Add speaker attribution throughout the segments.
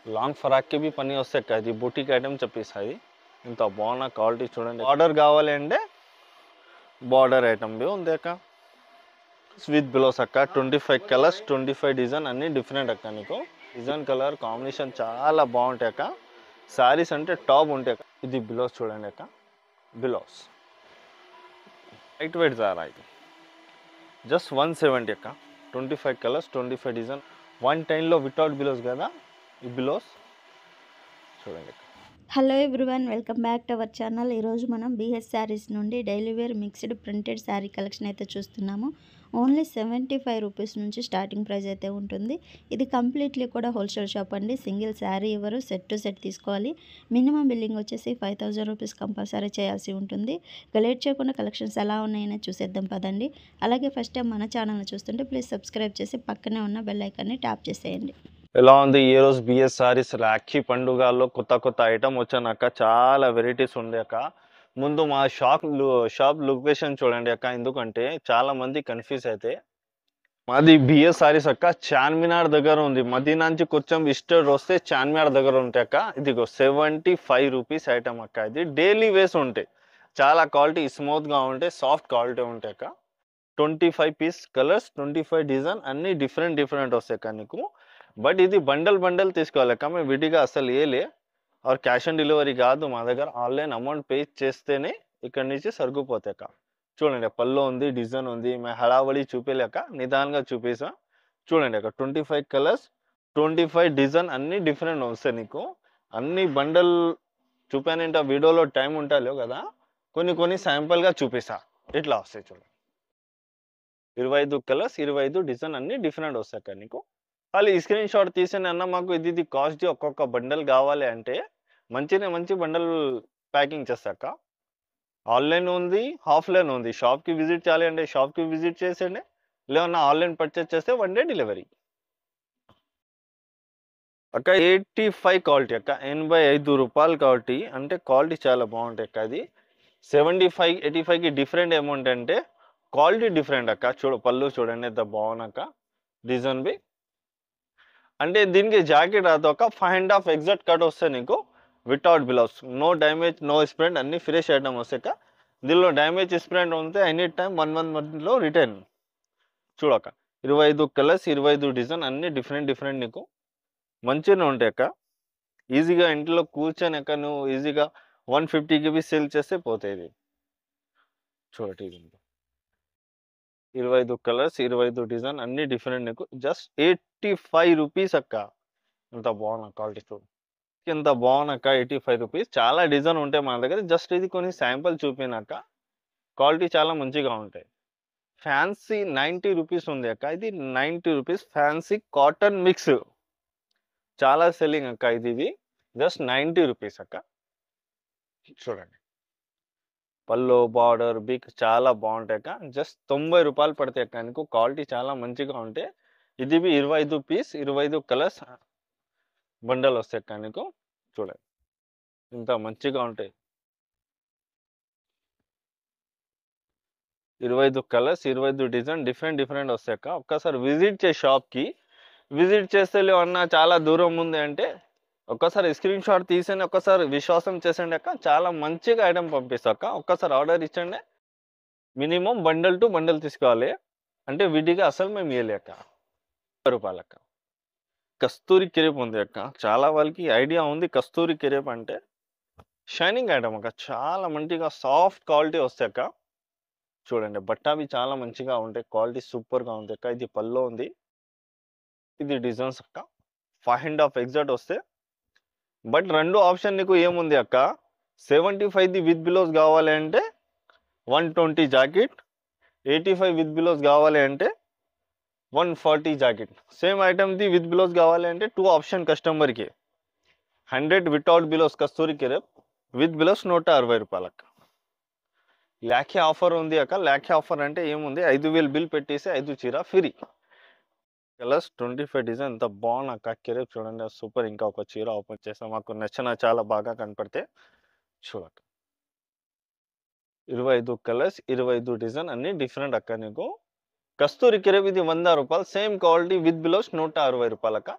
Speaker 1: Long ఫ్రాక్కి B పని వస్తాయి అక్క. ఇది బొటిక్ ఐటమ్ చెప్పేసాయి. ఇంత బాగున్న క్వాలిటీ చూడండి. బార్డర్ కావాలి అంటే బార్డర్ ఐటమ్ బి ఉంది అక్క. విత్ బ్లౌజ్ అక్క. 25 కలర్స్ 25 డిజైన్ అన్ని డిఫరెంట్ అక్క. నీకు డిజైన్ కలర్ కాంబినేషన్ చాలా బాగుంటాయి అక్క. శారీస్ అంటే టాప్ ఉంటాయి అక్క. ఇది బ్లౌజ్ చూడండి అక్క. బ్లౌజ్ లైట్ వెయిట్ జారా ఇది జస్ట్ 170 అక్క. 25 కలర్స్ 25 డిజైన్ 110లో వితౌట్ బ్లౌజ్ కదా ఈ బ్లౌజ్ చూడండి అక్క.
Speaker 2: Hello everyone, welcome back to our channel. ఈరోజు మనం బీహెచ్ శారీస్ నుండి daily wear mixed printed sari collection అయితే చూస్తున్నాము. ఓన్లీ 75 రూపీస్ నుంచి స్టార్టింగ్ ప్రైస్ అయితే ఉంటుంది. ఇది కంప్లీట్లీ కూడా హోల్సేల్ షాప్ అండి. సింగిల్ శారీ ఎవరు సెట్ టు సెట్ తీసుకోవాలి. మినిమం బిల్లింగ్ వచ్చేసి 5000 రూపీస్ కంపల్సరీ చేయాల్సి ఉంటుంది. లేట్ చేయకుండా కలెక్షన్స్ ఎలా ఉన్నాయని చూసేద్దాం పదండి. అలాగే ఫస్ట్ టైం మన ఛానల్ని చూస్తుంటే ప్లీజ్ సబ్స్క్రైబ్ చేసి పక్కనే ఉన్న బెల్ ఐకాన్ని ట్యాప్ చేసేయండి.
Speaker 1: ఎలా ఉంది ఈ రోజు బిఎస్ సారీస్ రాఖీ పండుగల్లో కొత్త ఐటమ్ వచ్చానక్క. చాలా వెరైటీస్ ఉంది అక్క. ముందు మా షాప్ లొకేషన్ చూడండి అక్క. ఎందుకంటే చాలా మంది కన్ఫ్యూజ్ అయితే మాది బిఎస్ సారీస్ అక్క. చార్మినార్ దగ్గర ఉంది. మదీనా నుంచి కొంచెం ఇస్టర్ వస్తే చార్మినార్ దగ్గర ఉంటాయి అక్క. ఇదిగో 75 రూపీస్ ఐటమ్ అక్క. ఇది డైలీ వేస్ ఉంటాయి. చాలా క్వాలిటీ స్మూత్గా ఉంటాయి. సాఫ్ట్ క్వాలిటీ ఉంటాయి అక్క. 25 పీస్ కలర్స్ 25 డిజైన్ అన్ని డిఫరెంట్ వస్తాయి అక్క నీకు. బట్ ఇది బండల్ తీసుకోవాలి అక్క. మేము విడిగా అసలు ఏలే ఆర్ క్యాష్ ఆన్ డెలివరీ కాదు. మా దగ్గర ఆన్లైన్ అమౌంట్ పే చేస్తేనే ఇక్కడ నుంచి సరిగిపోతాయి అక్క. చూడండి పళ్ళు ఉంది, డిజైన్ ఉంది. మేము హడావడి చూపేలేక నిదానంగా చూపేసా. చూడండి అక్క 25 కలర్స్ 25 డిజైన్ అన్ని డిఫరెంట్ వస్తాయి నీకు. అన్ని బండల్ చూపానంటే ఆ వీడియోలో టైం ఉంటాయో కదా, కొన్ని శాంపుల్గా చూపేసా. ఇట్లా వస్తాయి చూడండి. 25 కలర్స్ 25 డిజైన్ అన్ని డిఫరెంట్ వస్తాయి అక్క నీకు. వాళ్ళు ఈ స్క్రీన్ షాట్ తీసిన అన్న మాకు ఇది కాస్ట్ ఒక్కొక్క బండల్ కావాలి అంటే మంచి బండల్ ప్యాకింగ్ చేస్తాక. ఆన్లైన్ ఉంది, ఆఫ్లైన్ ఉంది. షాప్కి విజిట్ చేయాలి అంటే షాప్కి విజిట్ చేసేయండి. లేవన్నా ఆన్లైన్ పర్చేస్ చేస్తే 1 డే డెలివరీ అక్క. 85 క్వాలిటీ అక్క. 85 రూపాయలు క్వాలిటీ అంటే క్వాలిటీ చాలా బాగుంటాయి అక్క. అది 75 85కి డిఫరెంట్ అమౌంట్ అంటే క్వాలిటీ డిఫరెంట్ అక్క. పళ్ళు చూడండి ఎంత బాగున్నాక. డిజైన్ బి అంటే దీనికి జాకెట్ అది ఒక 5.5 ఎగ్జాక్ట్ కట్ వస్తే నీకు without blouse. No damage no sprint అన్ని ఫ్రెష్ ఐటమ్ వస్తాక. దీనిలో డ్యామేజ్ స్ప్రింట్ ఉంటే ఎనీ టైం 1 మంత్లో రిటర్న్. చూడక 25 కలర్స్ 25 డిజైన్ అన్ని డిఫరెంట్ నీకు మంచిగానే ఉంటాయి అక్క. ఈజీగా ఇంట్లో కూర్చొని అక్క నువ్వు ఈజీగా 150కి బి సేల్ చేస్తే పోతాయి. చూడండి 25 కలర్స్ 25 డిజైన్ అన్ని డిఫరెంట్ నీకు. జస్ట్ 85 రూపీస్ అక్క. ఎంత బాగున్నా క్వాలిటీ చూడు. ఎంత బాగున్నాక 85 రూపీస్. చాలా డిజైన్ ఉంటాయి మన దగ్గర. జస్ట్ ఇది కొన్ని శాంపుల్ చూపినాక క్వాలిటీ చాలా మంచిగా ఉంటాయి. ఫ్యాన్సీ 90 రూపీస్ ఉంది అక్క. ఇది 90 రూపీస్ ఫ్యాన్సీ కాటన్ మిక్స్ చాలా సెల్లింగ్ అక్క. ఇది జస్ట్ 90 రూపీస్ అక్క. చూడండి పల్లో బార్డర్ బిగ్ చాలా బాగుంటాయి అక్క. జస్ట్ 90 రూపాయలు పడతాయి అక్క. నీకు క్వాలిటీ చాలా మంచిగా ఉంటాయి. ఇది 25 పీస్ 25 కలర్స్ బండల్ వస్తాయి అక్క నీకు. చూడండి ఇంత మంచిగా ఉంటాయి. 25 కలర్స్ 25 డిజైన్ డిఫరెంట్ వస్తాయి అక్క. ఒక్కసారి విజిట్ చేసి షాప్కి విజిట్ చేస్తే అన్న చాలా దూరం ఉంది అంటే ఒక్కసారి స్క్రీన్ షాట్ తీసండి. ఒక్కసారి విశ్వాసం చేసండి అక్క. చాలా మంచిగా ఐటమ్ పంపిస్తాక. ఒక్కసారి ఆర్డర్ ఇచ్చండి. మినిమం బండల్ టు బండల్ తీసుకోవాలి అంటే విడిగా అసలు మేము ఇవ్వలేక రూపాయలు అక్క. కస్తూరి కెరేప్ ఉంది అక్క. చాలా వాళ్ళకి ఐడియా ఉంది కస్తూరి కెరేప్ అంటే షైనింగ్ ఐటమ్ అక్క. చాలా మంచిగా సాఫ్ట్ క్వాలిటీ వస్తాయి అక్క. చూడండి బట్టావి చాలా మంచిగా ఉంటాయి. క్వాలిటీ సూపర్గా ఉంది అక్క. ఇది పల్లో ఉంది. ఇది డిజైన్స్ అక్క. 5.5 ఎగ్జాక్ట్ వస్తే. బట్ రెండు ఆప్షన్ నీకు ఏముంది అక్క. 75 విత్ బిలోస్ కావాలి అంటే 120 జాకెట్. 85 విత్ బిలోస్ కావాలి అంటే 140 జాకెట్. సేమ్ ఐటమ్ది విత్ బిలోస్ కావాలి అంటే 2 ఆప్షన్ కస్టమర్కి. 100 వితౌట్ బిలోస్ కస్తూరి కెరేప్, విత్ బిలోస్ 160 రూపాయలు అక్క. లాఖీ ఆఫర్ ఉంది అక్క. లాఖీ ఆఫర్ అంటే ఏముంది, 5000 బిల్ పెట్టేసి 5 చీర ఫ్రీ. కలర్స్ 25 డిజైన్ ఎంత బాగున్నా అక్క. కెరేప్ చూడండి సూపర్. ఇంకా ఒక చీర ఓపెన్ చేస్తాం. మాకు నచ్చిన చాలా బాగా కనపడితే చూడక్క. 25 కలర్స్ 25 డిజైన్ అన్ని డిఫరెంట్ అక్క నీకు. కస్తూరి కెరేప్ ఇది 100 రూపాయలు. సేమ్ క్వాలిటీ విత్ బిలోస్ 160 రూపాయలు అక్క.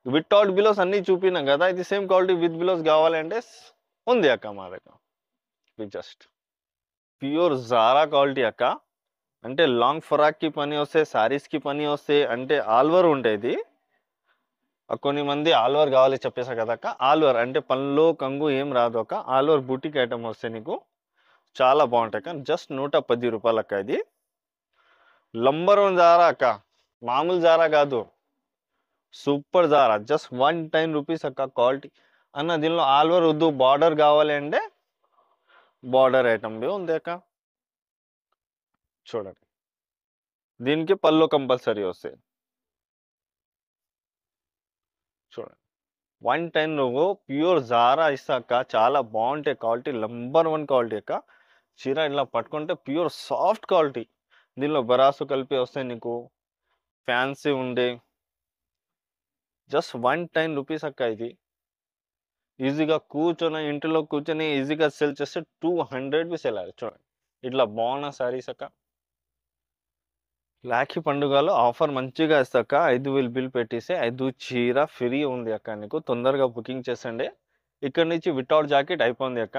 Speaker 1: వితౌట్ బిలోస్ అన్ని చూపినాం కదా, ఇది సేమ్ క్వాలిటీ విత్ బిలోస్ కావాలంటే ఉంది అక్క మా దగ్గర. జస్ట్ ప్యూర్ జారా క్వాలిటీ అక్క. అంటే లాంగ్ ఫ్రాక్కి పని వస్తే, శారీస్కి పని వస్తే, అంటే ఆల్వర్ ఉండేది. కొన్ని మంది ఆల్వర్ కావాలి చెప్పేసా కదా అక్క, ఆల్వర్ అంటే పనిలో కంగు ఏం రాదు అక్క, ఆల్వర్ బుటిక్ ఐటమ్ వస్తే నీకు చాలా బాగుంటాయి అక్క. జస్ట్ 110 రూపాయలు అక్క. ఇది నంబర్ 1 జారా అక్క, మామూలు జారా కాదు, సూపర్ జారా. జస్ట్ 110 రూపీస్ అక్క. క్వాలిటీ అన్న దీనిలో ఆల్వర్ వద్దు, బార్డర్ కావాలి అంటే బార్డర్ ఐటమ్ ఉంది అక్క. చూడండి, దీనికి పళ్ళు కంపల్సరీ వస్తాయి. చూడండి 110 నువ్వు ప్యూర్ జారా ఇస్తాక చాలా బాగుంటాయి క్వాలిటీ, నంబర్ 1 క్వాలిటీ అక్క. చీర ఇలా పట్టుకుంటే ప్యూర్ సాఫ్ట్ క్వాలిటీ. దీనిలో బరాసు కలిపి వస్తాయి నీకు, ఫ్యాన్సీ ఉండే. జస్ట్ 110 రూపీస్ అక్క. ఇది ఈజీగా కూర్చొని ఇంటిలో కూర్చొని ఈజీగా సెల్ చేస్తే 200 సెల్ అయ్యాలి. చూడండి ఇట్లా బాగున్న శారీస్ అక్క. రాఖీ పండుగలో ఆఫర్ మంచిగా ఇస్తాక 5,000 బిల్ పెట్టేసి 5 చీర ఫ్రీ ఉంది అక్క. నీకు తొందరగా బుకింగ్ చేసండి. ఇక్కడ నుంచి వితౌట్ జాకెట్ అయిపోయింది అక్క.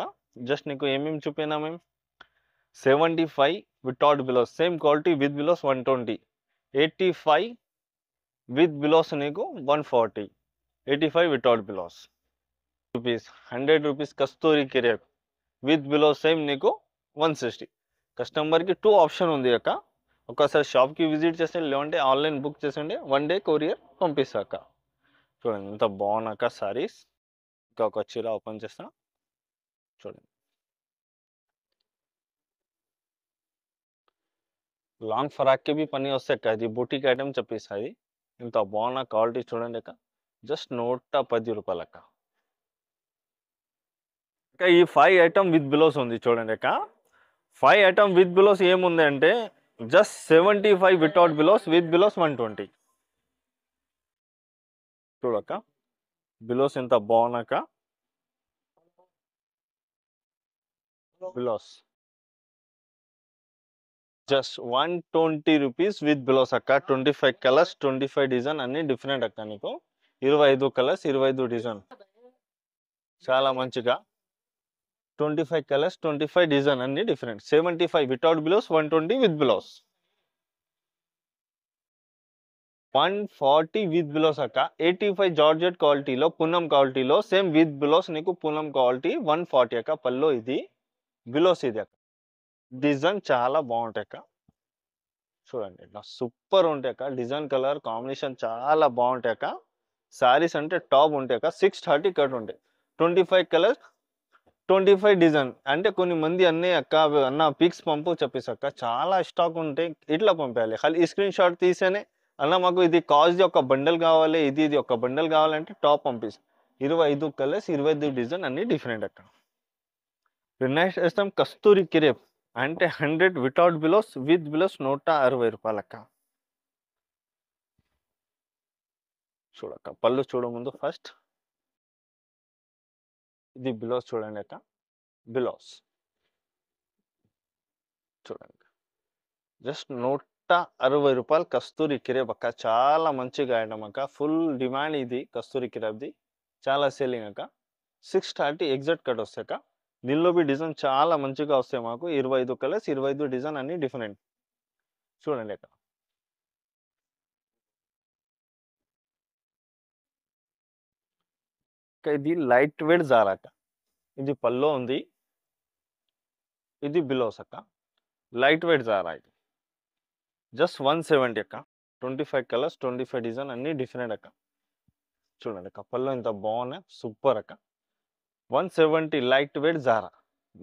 Speaker 1: జస్ట్ నీకు ఏమేమి చూపినా మేము 75 without blouse, same quality with blouse 120, 85 with blouse నీకు 140, 85 without blouse rupees, 100 rupees Kasturi crepe with blouse same నీకు 160. కస్టమర్కి 2 ఆప్షన్ ఉంది అక్క. ఒకసారి షాప్కి విజిట్ చేస్తే, లేదంటే ఆన్లైన్ బుక్ చేసండి, 1 డే కొరియర్ పంపిస్తాక. చూడండి ఎంత బాగున్నాక సారీస్. ఇంకా ఒక చీర ఓపెన్ చేస్తా చూడండి. లాంగ్ ఫ్రాక్కి బి పని వస్తాయి అక్క. ఇది బుటిక్ ఐటమ్ చెప్పేస్తుంది. ఇంత బాగున్న క్వాలిటీ చూడండి అక్క. జస్ట్ 110 రూపాయలు అక్క. ఇంకా ఈ 5 ఐటమ్ విత్ బిలోస్ ఉంది చూడండి అక్క. 5 ఐటమ్ విత్ బిలోస్ ఏముంది అంటే జస్ట్ 75 వితౌట్ బిలోస్, విత్ బిలోస్ 120. చూడక్క బిలోస్ ఎంత బాగున్నాక. బిలోస్ జస్ట్ 120 రూపీస్ విత్ బిలోస్ అక్క. 25 కలర్స్, 25 డిజైన్ అన్ని డిఫరెంట్ అక్క. నీకు 25 కలర్స్, 25 డిజైన్ చాలా మంచిగా. 25 కలర్స్, 25 డిజైన్ అన్ని different. 75 without blouse, 120 with blouse, 140 with blouse అక్క. 85 జార్జెట్ క్వాలిటీలో, పూనం క్వాలిటీలో సేమ్ విత్ బిలోస్ నీకు పూనం క్వాలిటీ 140 అక్క. పల్లో ఇది, బిలోస్ ఇది అక్క. డిజైన్ చాలా బాగుంటాయి అక్క. చూడండి ఇట్లా సూపర్ ఉంటాయి అక్క. డిజైన్ కలర్ కాంబినేషన్ చాలా బాగుంటాయి అక్క. శారీస్ అంటే టాప్ ఉంటాయి అక్క. 630 కట్ ఉంటాయి. 25 కలర్స్, 25 డిజైన్. అంటే కొన్ని మంది అన్నీ అక్క అన్న పిక్స్ పంపు చెప్పేసక్క, చాలా స్టాక్ ఉంటే ఇట్లా పంపించాలి. ఖాళీ స్క్రీన్ షాట్ తీసేనే అన్న మాకు ఇది కాస్ట్ ఒక బండల్ కావాలి, ఇది ఒక బండల్ కావాలంటే టాప్ పంపిస్తాం. 25 కలర్స్, 25 డిజైన్ అన్ని డిఫరెంట్ అక్క. నెక్స్ట్ వేస్తాం కస్తూరి కిరేప్. అంటే 100 వితౌట్ బిలోస్, విత్ బిలోస్ 160 రూపాయలు అక్క. చూడక్క పళ్ళు చూడ ముందు ఫస్ట్ ఇది బిలోస్ చూడండి అక్క. బిలోస్ చూడండి జస్ట్ 160 రూపాయలు కస్తూరి కిరేప్ అక్క. చాలా మంచిగా ఐటమ్ అక్క. ఫుల్ డిమాండ్ ఇది కస్తూరి కిరేప్ది, చాలా సేలింగ్ అక్క. 630 ఎగ్జాక్ట్ కట్ వస్తాయి అక్క. దీనిలో బి డిజైన్ చాలా మంచిగా వస్తాయి మాకు. 25 కలర్స్, 25 డిజైన్ అన్ని డిఫరెంట్. చూడండి అక్క. ఇది లైట్ వెయిట్ జారా అక్క. ఇది పల్లో ఉంది, ఇది బిలోస్ అక్క. లైట్ వెయిట్ జారా ఇది. జస్ట్ 170 అక్క. 25 కలర్స్, 25 డిజైన్ అన్ని డిఫరెంట్ అక్క. చూడండి అక్క పల్లో ఇంత బాగున్నాయి, సూపర్ అక్క. 170 లైట్ వెయిట్ జారా,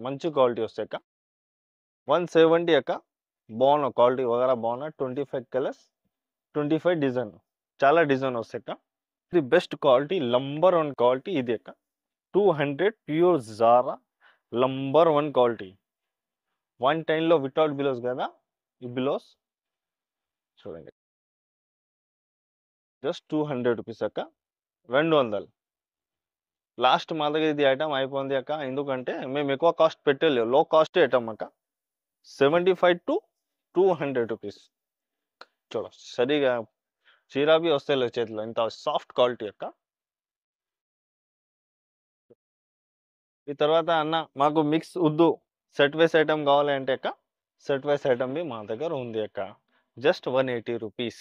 Speaker 1: మంచి క్వాలిటీ వస్తాయి అక్క. 170 అక్క. బాగున్న క్వాలిటీ వగేరా బాగున్నా. 25 కలర్స్, 25 డిజైన్, చాలా డిజైన్ వస్తాయి అక్క. ఇది బెస్ట్ క్వాలిటీ, నంబర్ 1 క్వాలిటీ ఇది అక్క. 200 ప్యూర్ జారా, నంబర్ 1 క్వాలిటీ. 110లో వితౌట్ బిలోస్ కదా ఈ బిలోస్. చూడండి జస్ట్ 200 రూపీస్ అక్క. 200 లాస్ట్ మా దగ్గర ఇది ఐటమ్ అయిపోయింది అక్క. ఎందుకంటే మేము ఎక్కువ కాస్ట్ పెట్టలేవు, లో కాస్ట్ ఐటమ్ అక్క. 75 to 200 రూపీస్. చూడ సరిగా చీర బి వస్తాయిలే చేతిలో. ఇంత సాఫ్ట్ క్వాలిటీ అక్క. ఈ తర్వాత అన్న మాకు మిక్స్ వద్దు, సెట్ వైస్ ఐటెమ్ కావాలి అంటే అక్క, సెట్ వైస్ ఐటెమ్ బి మా దగ్గర ఉంది అక్క. Just 180 rupees.